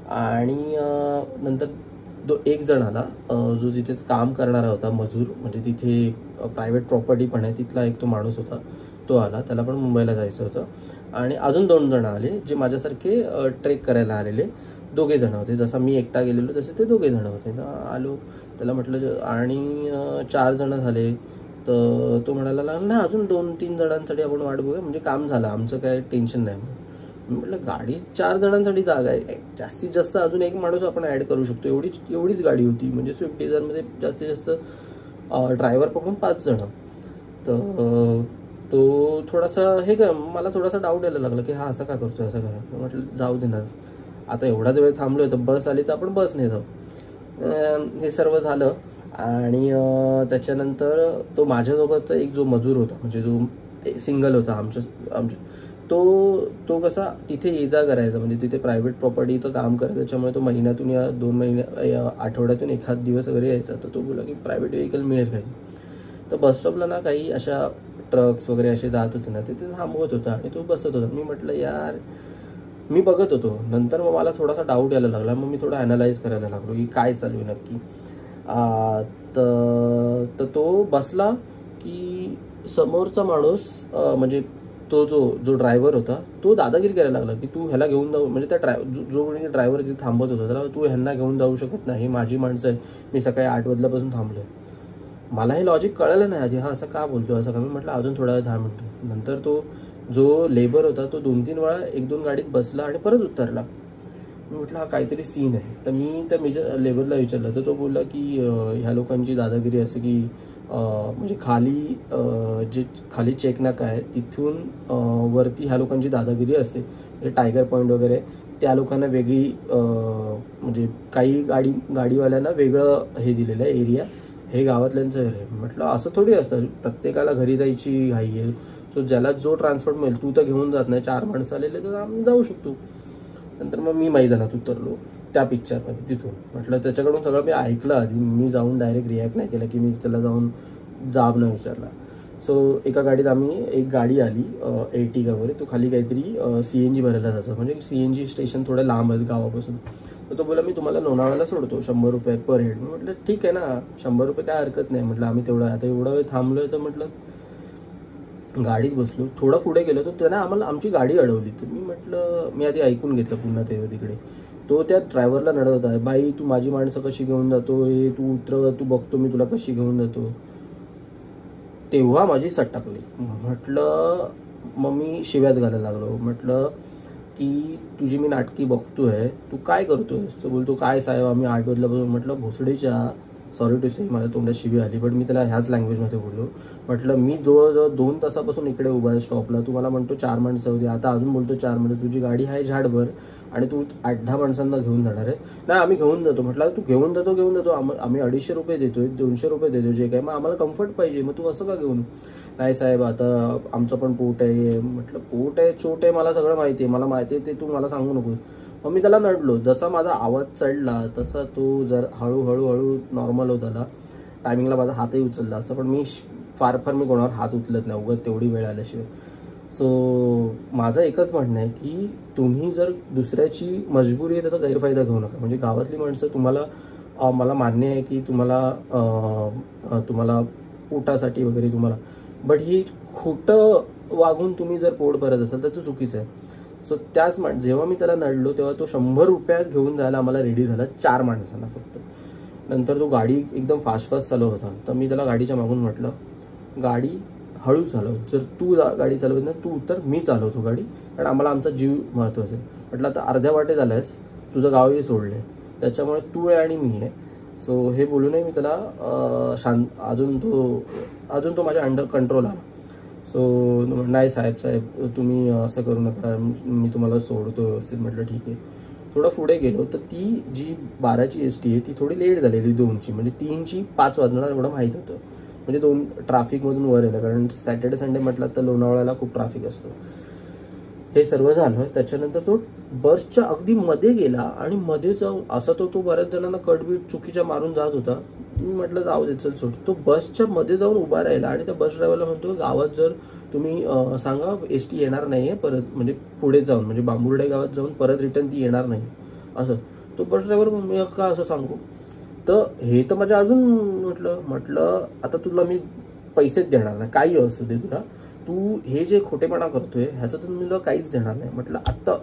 आणि नंतर एक जण आला जो तिथेच काम करणारा होता, मजूर, म्हणजे तिथे प्रायव्हेट प्रॉपर्टी पण आहे, तिथला एक तो माणूस होता, तो आला. त्याला पण मुंबईला जायचं होतं. आणि अजून 2 जण आले जे माझ्यासारखे ट्रेक करायला आलेले. 2घे जण होते, जसा मी एकटा गेलेलो तसे ते 2घे जण होते. आलो, त्याला म्हटलं आणि 4 जण झाले. तर तो म्हणाला नाही अजून 2-3 जणांसाठी आपण वाट बघूया, म्हणजे काम झालं, आमचं काय टेन्शन नाही. मी म्हटलं गाडी 4 जणांसाठी जागा आहे, जास्तीत जास्त अजून एक माणूस आपण ॲड करू शकतो, एवढीच गाडी होती. म्हणजे स्विफ्ट डिझायरमध्ये जास्तीत जास्त ड्रायव्हर पकडून 5 जण. तर तो थोडासा मला थोडासा डाऊट यायला लागला की हा असं का करतोय, असं काय. म्हटलं जाऊ दे ना, आता एवढाच वेळ थांबलोय तर बस आली तर आपण बसने जाऊ. हे सर्व झालं. आणि त्याच्यानंतर तो माझ्यासोबतचा एक जो मजूर होता, म्हणजे जो सिंगल होता आमच्या तो कसा तिथे ये जा करायचा, म्हणजे तिथे प्रायव्हेट प्रॉपर्टीचं काम करायचं. त्याच्यामुळे तो महिन्यातून या 2 आठवड्यातून एखाद दिवस वगैरे यायचा. तर तो बोला की प्रायव्हेट व्हेकल मिळेल काही. तर बसस्टॉपला ना काही अशा ट्रक्स वगैरे असे जात होते ना, तिथे थांबवत होता आणि तो बसत होता. मी म्हटलं यार, मी बघत होतो. नंतर मग मला थोडासा डाऊट यायला लागला. मग मी थोडं ॲनालाइज करायला लागलो की काय चालू आहे नक्की. तर तो बसला की समोरचा माणूस, म्हणजे तो जो ड्रायव्हर होता तो दादागिरी करायला लागला की तू ह्याला घेऊन जाऊ, म्हणजे त्या जो कोणी ड्रायव्हर तिथे थांबत होता त्याला, तू ह्यांना घेऊन जाऊ शकत नाही, माझी माणसं आहे, मी सकाळी 8 वाजल्यापासून थांबलोय. मला हे लॉजिक कळलं नाही आधी, हा असं का बोलतो असं का. मी म्हटलं अजून थोडा वेळ 10 मिनिटं. नंतर तो जो लेबर होता तो 2-3 वेळा 1-2 गाडीत बसला आणि परत उतरला. मी म्हटलं हा काहीतरी सीन आहे. तर मी त्या लेबरला विचारलं, तर तो बोलला की ह्या लोकांची दादागिरी असते की म्हणजे खाली चेक नाका आहे तिथून वरती ह्या लोकांची दादागिरी असते. म्हणजे टायगर पॉईंट वगैरे त्या लोकांना वेगळी, म्हणजे काही गाडीवाल्यांना वेगळं हे दिलेलं आहे एरिया, हे गावातल्यांचं आहे. म्हटलं असं थोडी असतं, प्रत्येकाला घरी जायची घाई आहे. सो ज्याला जो ट्रान्सपोर्ट मिळेल, तू तर घेऊन जात नाही, 4 माणसं आलेले तर आम्ही जाऊ शकतो. नंतर मग मी मैदानात उतरलो त्या पिक्चरमध्ये. तिथून म्हटलं त्याच्याकडून सगळं मी ऐकलं आधी, मी जाऊन डायरेक्ट रिॲक्ट नाही केलं की मी त्याला जाऊन जाब नाही विचारला. सो एका गाडीत एक गाडी आली एर्टिगा वगैरे, तो खाली काहीतरी CNG भरायला जायचं, म्हणजे CNG स्टेशन थोडं लांब आहे गावापासून. तर तो बोला मी तुम्हाला लोणावळ्याला सोडतो 100 रुपये पर हेड. मी म्हटलं ठीक आहे ना, 100 रुपये काय हरकत नाही. म्हटलं आम्ही आता एवढा वेळ थांबलोय. तर म्हटलं गाडीत बसलो, थोडं पुढे गेलो तर त्याने आमची गाडी अडवली. तर मी म्हटलं, मी आधी ऐकून घेतलं पुन्हा तिकडे. तो त्या ड्रायव्हरला नडवत आहे, बाई तू माझी माणसं कशी घेऊन जातो, हे तू उतर, तू बघतो मी तुला कशी घेऊन जातो. तेव्हा माझी सट टाकली. म्हटलं मग मी शिव्यात घालायला लागलो. म्हटलं की तुझी मी नाटकी बघतोय, तू काय करतोयस. तो बोलतो काय साहेब आम्ही 8 वाजल्यापासून. म्हटलं भोसडीच्या, सॉरी टू से, माझ्या तोंडात शिवी आली, पण मी त्याला ह्याच लँग्वेजमध्ये बोललो. म्हटलं मी जवळजवळ 2 तासापासून इकडे उभा आहे स्टॉपला, तू मला म्हणतो 4 माणसं होती, आता अजून बोलतो 4 मिनिटं. तुझी गाडी आहे झाडभर आणि तू 8-10 माणसांना घेऊन जाणार आहे. नाही आम्ही घेऊन जातो. म्हटलं तू घेऊन जातो, आम्ही 250 रुपये देतोय, 200 रुपये देतो, जे काय, मग आम्हाला कम्फर्ट पाहिजे, मग तू असं का घेऊन. नाही साहेब आता आमचं पण पोट आहे. म्हटलं पोट आहे चोट आहे मला सगळं माहिती आहे, मला माहिती आहे, ते तू मला सांगू नको. मग मी त्याला नडलो. जसा माझा आवाज चढला तसा तो जर हळूहळू नॉर्मल होत आला. टायमिंगला माझा हातही उचलला असं, पण मी फार मी कोणावर हात उचलत नाही उगाच तेवढी वेळ आल्याशिवाय. सो माझं एकच म्हणणं आहे की तुम्ही जर दुसऱ्याची मजबुरी आहे त्याचा गैरफायदा घेऊ नका. म्हणजे गावातली माणसं तुम्हाला, मला मान्य आहे की तुम्हाला पोटासाठी वगैरे तुम्हाला, बट ही खोटं वागून तुम्ही जर पोट भरत असाल तर ते चुकीचं आहे. सो जेव्हा मी त्याला नडलो तेव्हा तो 100 रुपयात घेऊन जायला आम्हाला रेडी झाला, 4 माणसांना फक्त. नंतर तो गाडी एकदम फास्ट चालवत होता. तर मी त्याला गाडीच्या मागून म्हटलं गाडी हळू चालव, जर तू गाडी चालवत नाही तू उतर, मी चालवतो गाडी, कारण आम्हाला आमचा जीव महत्त्वाचा आहे. म्हटलं आता अर्ध्या वाटे झालायस, तुझं गावही सोडलं आहे, त्याच्यामुळे तू आहे आणि मी आहे. सो हे बोलूनही मी त्याला अजून तो माझ्या अंडर कंट्रोल आला. सो नाही साहेब तुम्ही असं करू नका, मी तुम्हाला सोडतो व्यवस्थित. म्हटलं ठीक आहे. थोडं पुढे गेलो तर ती जी 12ची ST आहे ती थोडी लेट झालेली, 2ची, म्हणजे 3ची 5 वाजणार एवढं माहीत होतं. म्हणजे 2 ट्रॅफिकमधून वर येलं, कारण सॅटर्डे संडे म्हटलं तर लोणावळ्याला खूप ट्रॅफिक असतो. हे सर्व झालं. त्याच्यानंतर तो बसच्या अगदी मध्ये गेला आणि मध्ये जाऊन असा तो बऱ्याच जणांना कटबीट चुकीच्या मारून जात होता. मी म्हटलं जाऊ दे चल सोड. तो बसच्या मध्ये जाऊन उभा राहिला आणि त्या बस ड्रायव्हरला म्हणतो गावात जर तुम्ही सांगा ST येणार नाही आहे परत, म्हणजे पुढे जाऊन, म्हणजे बांबुर्डे गावात जाऊन परत रिटर्न ती येणार नाही असं. तो बस ड्रायव्हर मी का असं सांगू. तर हे तर माझ्या अजून म्हटलं आता तुला मी पैसेच देणार नाही, काही असू दे तुला, तू हे जे खोटेपणा करतोय ह्याचं तर मी तुला काहीच देणार नाही. म्हटलं आत्ता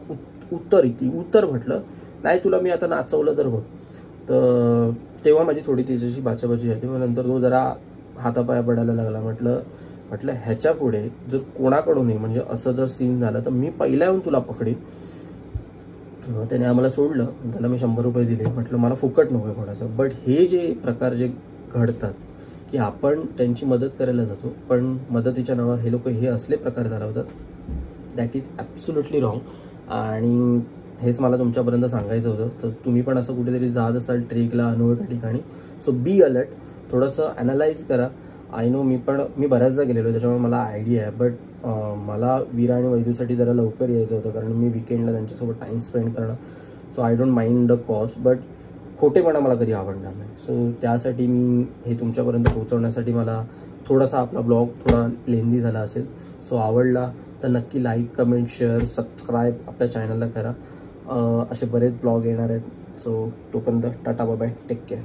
उतर म्हटलं, नाही तुला मी आता नाचवलं तर बघ. तर तेव्हा माझी थोडी तिच्याशी बाचाबाची झाली. मग नंतर तो जरा हातापाया पडायला लागला. म्हटलं ह्याच्या पुढे जर कोणाकडूनही म्हणजे असं जर सीन झालं तर मी पहिला येऊन तुला पकडीन. त्याने आम्हाला सोडलं. त्याला मी 100 रुपये दिले. म्हटलं मला फुकट नको कोणाचं. बट हे जे प्रकार जे घडतात की आपण त्यांची मदत करायला जातो पण मदतीच्या नावावर हे लोक हे असले प्रकार चालवतात, दॅट इज ॲब्सोल्युटली रॉंग. आणि हेच मला तुमच्यापर्यंत सांगायचं होतं. तर तुम्ही पण असं कुठेतरी जात असाल ट्रेकला अनोळख्या ठिकाणी, सो बी अलर्ट. थोडंसं ॲनालाइज करा. आय नो मी बऱ्याचदा गेलेलो त्याच्यामुळे मला आयडिया आहे. बट मला वीरा आणि वैदूसाठी जरा लवकर यायचं होतं कारण मी विकेंडला त्यांच्यासोबत टाईम स्पेंड करणं. So I don't mind the cost, but खोटेपणा मला कधी आवडणार नाही. सो त्यासाठी मी हे तुमच्यापर्यंत पोहोचवण्यासाठी मला थोडासा आपला ब्लॉग थोडा लेंदी झाला असेल. सो आवडला तर नक्की लाईक, कमेंट, शेअर, सबस्क्राईब आपल्या चॅनलला करा. असे बरेच ब्लॉग येणार आहेत. सो तोपर्यंत tata, bye bye, take care.